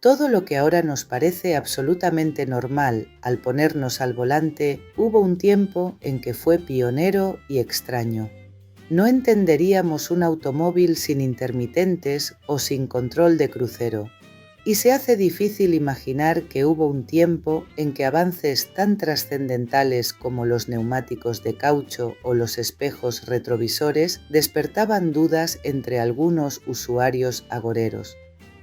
Todo lo que ahora nos parece absolutamente normal al ponernos al volante, hubo un tiempo en que fue pionero y extraño. No entenderíamos un automóvil sin intermitentes o sin control de crucero. Y se hace difícil imaginar que hubo un tiempo en que avances tan trascendentales como los neumáticos de caucho o los espejos retrovisores despertaban dudas entre algunos usuarios agoreros.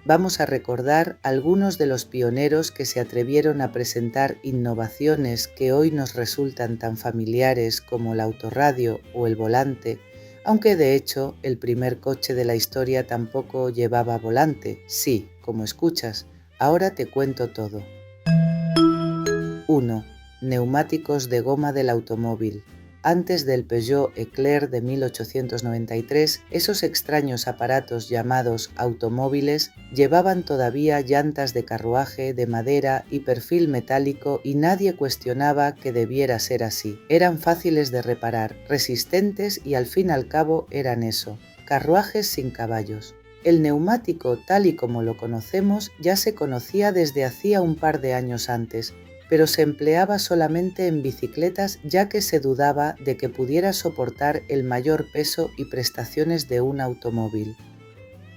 Vamos a recordar algunos de los pioneros que se atrevieron a presentar innovaciones que hoy nos resultan tan familiares como el autorradio o el volante, aunque de hecho el primer coche de la historia tampoco llevaba volante. Sí, como escuchas, ahora te cuento todo. 1. Neumáticos de goma del automóvil. Antes del Peugeot Eclair de 1893, esos extraños aparatos llamados automóviles llevaban todavía llantas de carruaje, de madera y perfil metálico, y nadie cuestionaba que debiera ser así. Eran fáciles de reparar, resistentes y al fin y al cabo eran eso, carruajes sin caballos. El neumático, tal y como lo conocemos, ya se conocía desde hacía un par de años antes, pero se empleaba solamente en bicicletas, ya que se dudaba de que pudiera soportar el mayor peso y prestaciones de un automóvil.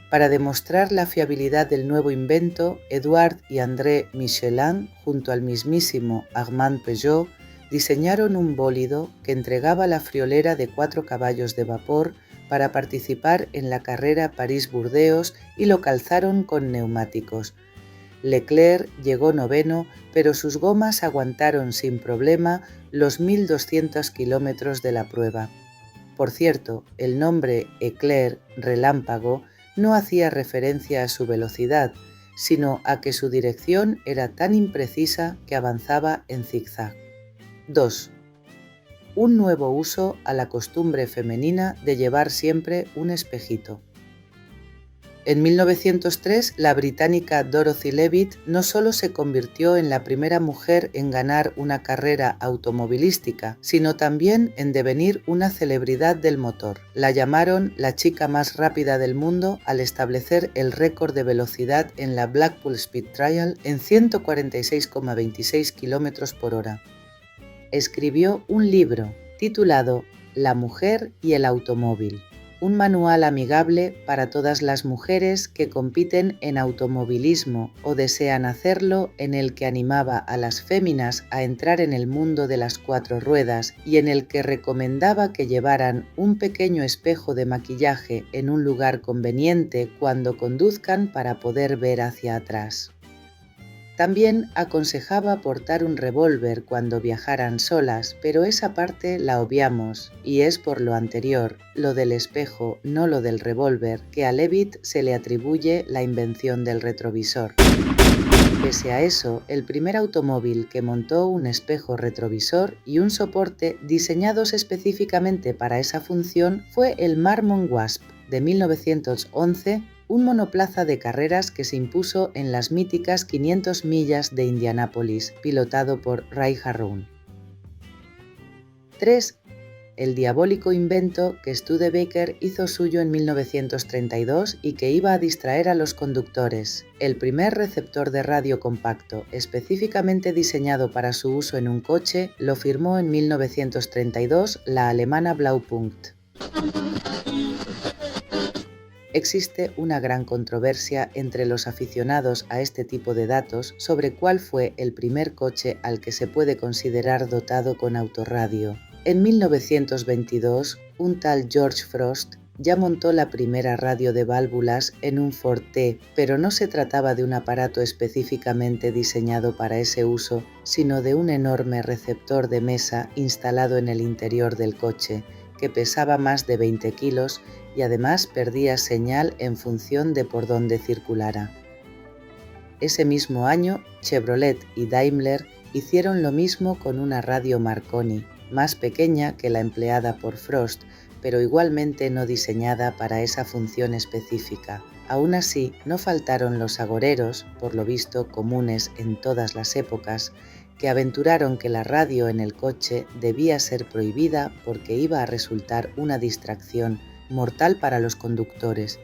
Para demostrar la fiabilidad del nuevo invento, Édouard y André Michelin, junto al mismísimo Armand Peugeot, diseñaron un bólido que entregaba la friolera de 4 caballos de vapor para participar en la carrera París-Burdeos y lo calzaron con neumáticos. Leclerc llegó noveno, pero sus gomas aguantaron sin problema los 1.200 kilómetros de la prueba. Por cierto, el nombre Eclair, relámpago, no hacía referencia a su velocidad, sino a que su dirección era tan imprecisa que avanzaba en zigzag. 2. Un nuevo uso a la costumbre femenina de llevar siempre un espejito. En 1903, la británica Dorothy Levitt no solo se convirtió en la primera mujer en ganar una carrera automovilística, sino también en devenir una celebridad del motor. La llamaron la chica más rápida del mundo al establecer el récord de velocidad en la Blackpool Speed Trial en 146,26 km por hora. Escribió un libro titulado La mujer y el automóvil. Un manual amigable para todas las mujeres que compiten en automovilismo o desean hacerlo, en el que animaba a las féminas a entrar en el mundo de las 4 ruedas y en el que recomendaba que llevaran un pequeño espejo de maquillaje en un lugar conveniente cuando conduzcan para poder ver hacia atrás. También aconsejaba portar un revólver cuando viajaran solas, pero esa parte la obviamos, y es por lo anterior, lo del espejo, no lo del revólver, que a Levitt se le atribuye la invención del retrovisor. Pese a eso, el primer automóvil que montó un espejo retrovisor y un soporte diseñados específicamente para esa función fue el Marmon Wasp de 1911, un monoplaza de carreras que se impuso en las míticas 500 millas de Indianápolis, pilotado por Ray Harroun. 3. El diabólico invento que Studebaker hizo suyo en 1932 y que iba a distraer a los conductores. El primer receptor de radio compacto, específicamente diseñado para su uso en un coche, lo firmó en 1932 la alemana Blaupunkt. Existe una gran controversia entre los aficionados a este tipo de datos sobre cuál fue el primer coche al que se puede considerar dotado con autorradio. En 1922, un tal George Frost ya montó la primera radio de válvulas en un Ford T, pero no se trataba de un aparato específicamente diseñado para ese uso, sino de un enorme receptor de mesa instalado en el interior del coche, que pesaba más de 20 kilos y además perdía señal en función de por dónde circulara. Ese mismo año, Chevrolet y Daimler hicieron lo mismo con una radio Marconi, más pequeña que la empleada por Frost, pero igualmente no diseñada para esa función específica. Aún así, no faltaron los agoreros, por lo visto comunes en todas las épocas, que aventuraron que la radio en el coche debía ser prohibida porque iba a resultar una distracción mortal para los conductores.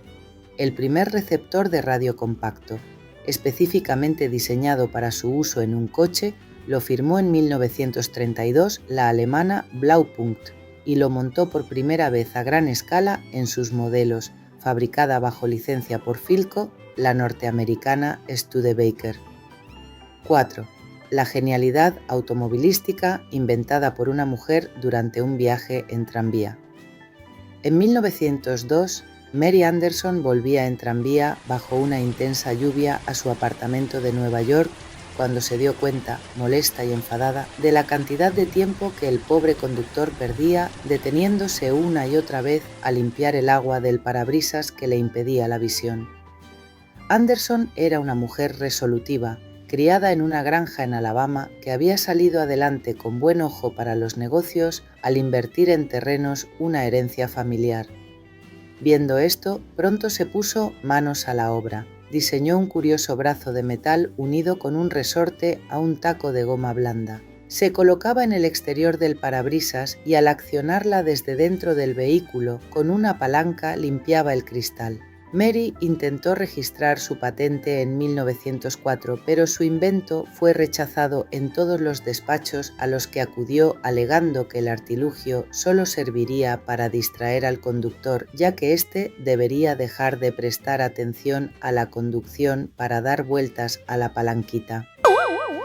El primer receptor de radio compacto. específicamente diseñado para su uso en un coche, lo firmó en 1932 la alemana Blaupunkt y lo montó por primera vez a gran escala en sus modelos, fabricada bajo licencia por Philco, la norteamericana Studebaker. 4. La genialidad automovilística inventada por una mujer durante un viaje en tranvía. En 1902, Mary Anderson volvía en tranvía bajo una intensa lluvia a su apartamento de Nueva York cuando se dio cuenta, molesta y enfadada, de la cantidad de tiempo que el pobre conductor perdía deteniéndose una y otra vez a limpiar el agua del parabrisas que le impedía la visión. Anderson era una mujer resolutiva, criada en una granja en Alabama que había salido adelante con buen ojo para los negocios al invertir en terrenos una herencia familiar. Viendo esto, pronto se puso manos a la obra. Diseñó un curioso brazo de metal unido con un resorte a un taco de goma blanda. Se colocaba en el exterior del parabrisas y al accionarla desde dentro del vehículo con una palanca limpiaba el cristal. Mary intentó registrar su patente en 1904, pero su invento fue rechazado en todos los despachos a los que acudió alegando que el artilugio solo serviría para distraer al conductor, ya que éste debería dejar de prestar atención a la conducción para dar vueltas a la palanquita.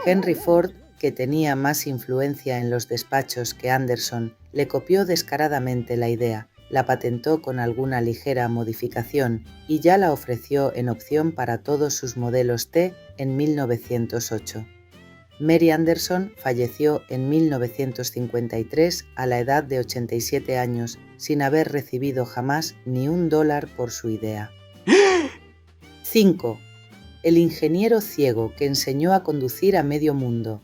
Henry Ford, que tenía más influencia en los despachos que Anderson, le copió descaradamente la idea. La patentó con alguna ligera modificación y ya la ofreció en opción para todos sus modelos T en 1908. Mary Anderson falleció en 1953 a la edad de 87 años, sin haber recibido jamás ni $1 por su idea. 5. El ingeniero ciego que enseñó a conducir a medio mundo.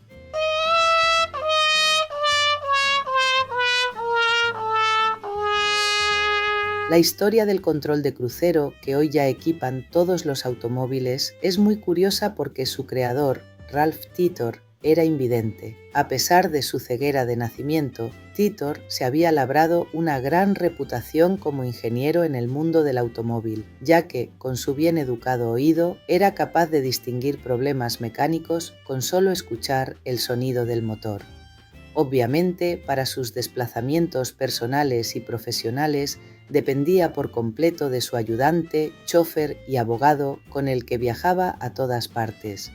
La historia del control de crucero, que hoy ya equipan todos los automóviles, es muy curiosa porque su creador, Ralph Titor, era invidente. A pesar de su ceguera de nacimiento, Titor se había labrado una gran reputación como ingeniero en el mundo del automóvil, ya que, con su bien educado oído, era capaz de distinguir problemas mecánicos con solo escuchar el sonido del motor. Obviamente, para sus desplazamientos personales y profesionales, dependía por completo de su ayudante, chofer y abogado con el que viajaba a todas partes.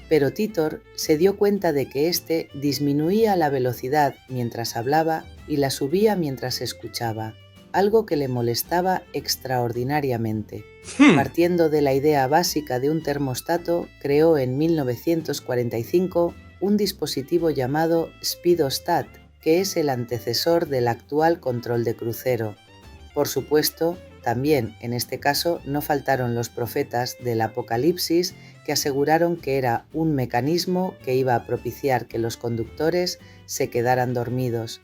Pero Titor se dio cuenta de que éste disminuía la velocidad mientras hablaba y la subía mientras escuchaba, algo que le molestaba extraordinariamente. Partiendo de la idea básica de un termostato, creó en 1945 un dispositivo llamado Speedostat, que es el antecesor del actual control de crucero. Por supuesto, también en este caso no faltaron los profetas del Apocalipsis que aseguraron que era un mecanismo que iba a propiciar que los conductores se quedaran dormidos.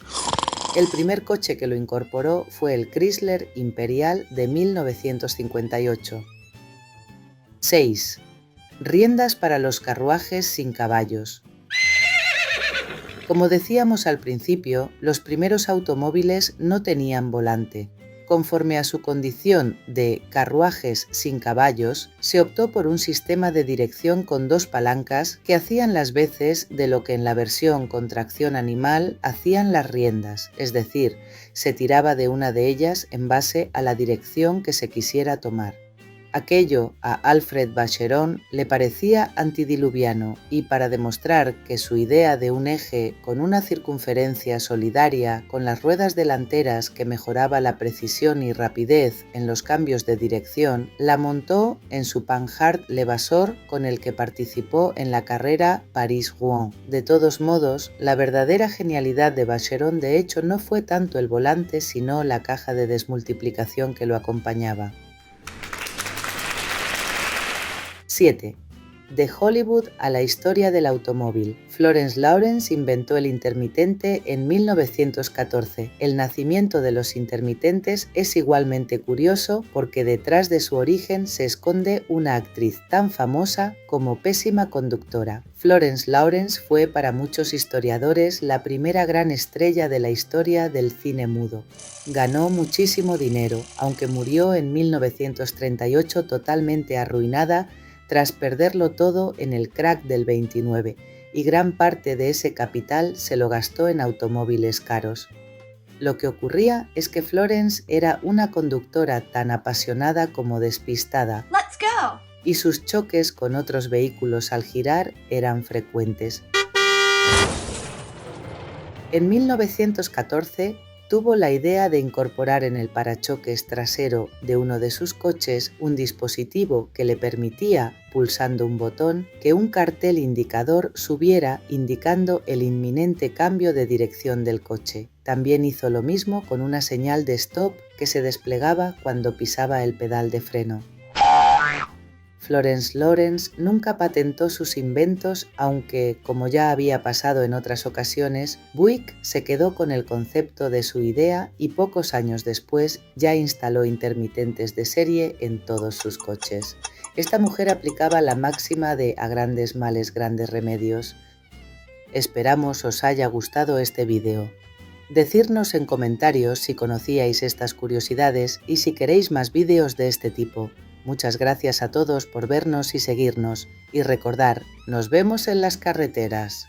El primer coche que lo incorporó fue el Chrysler Imperial de 1958. 6. Riendas para los carruajes sin caballos. Como decíamos al principio, los primeros automóviles no tenían volante. Conforme a su condición de carruajes sin caballos, se optó por un sistema de dirección con dos palancas que hacían las veces de lo que en la versión con tracción animal hacían las riendas, es decir, se tiraba de una de ellas en base a la dirección que se quisiera tomar. Aquello a Alfred Vacheron le parecía antidiluviano y para demostrar que su idea de un eje con una circunferencia solidaria con las ruedas delanteras que mejoraba la precisión y rapidez en los cambios de dirección, la montó en su Panhard Levasseur con el que participó en la carrera París-Rouen. De todos modos, la verdadera genialidad de Vacheron de hecho no fue tanto el volante sino la caja de desmultiplicación que lo acompañaba. 7. De Hollywood a la historia del automóvil. Florence Lawrence inventó el intermitente en 1914. El nacimiento de los intermitentes es igualmente curioso porque detrás de su origen se esconde una actriz tan famosa como pésima conductora. Florence Lawrence fue para muchos historiadores la primera gran estrella de la historia del cine mudo. Ganó muchísimo dinero, aunque murió en 1938 totalmente arruinada tras perderlo todo en el crack del 29, y gran parte de ese capital se lo gastó en automóviles caros. Lo que ocurría es que Florence era una conductora tan apasionada como despistada, Let's go. y sus choques con otros vehículos al girar eran frecuentes. En 1914 tuvo la idea de incorporar en el parachoques trasero de uno de sus coches un dispositivo que le permitía, pulsando un botón, que un cartel indicador subiera indicando el inminente cambio de dirección del coche. También hizo lo mismo con una señal de stop que se desplegaba cuando pisaba el pedal de freno. Florence Lawrence nunca patentó sus inventos, aunque, como ya había pasado en otras ocasiones, Buick se quedó con el concepto de su idea y pocos años después ya instaló intermitentes de serie en todos sus coches. Esta mujer aplicaba la máxima de a grandes males grandes remedios. Esperamos os haya gustado este vídeo. Decidnos en comentarios si conocíais estas curiosidades y si queréis más vídeos de este tipo. Muchas gracias a todos por vernos y seguirnos, y recordar, nos vemos en las carreteras.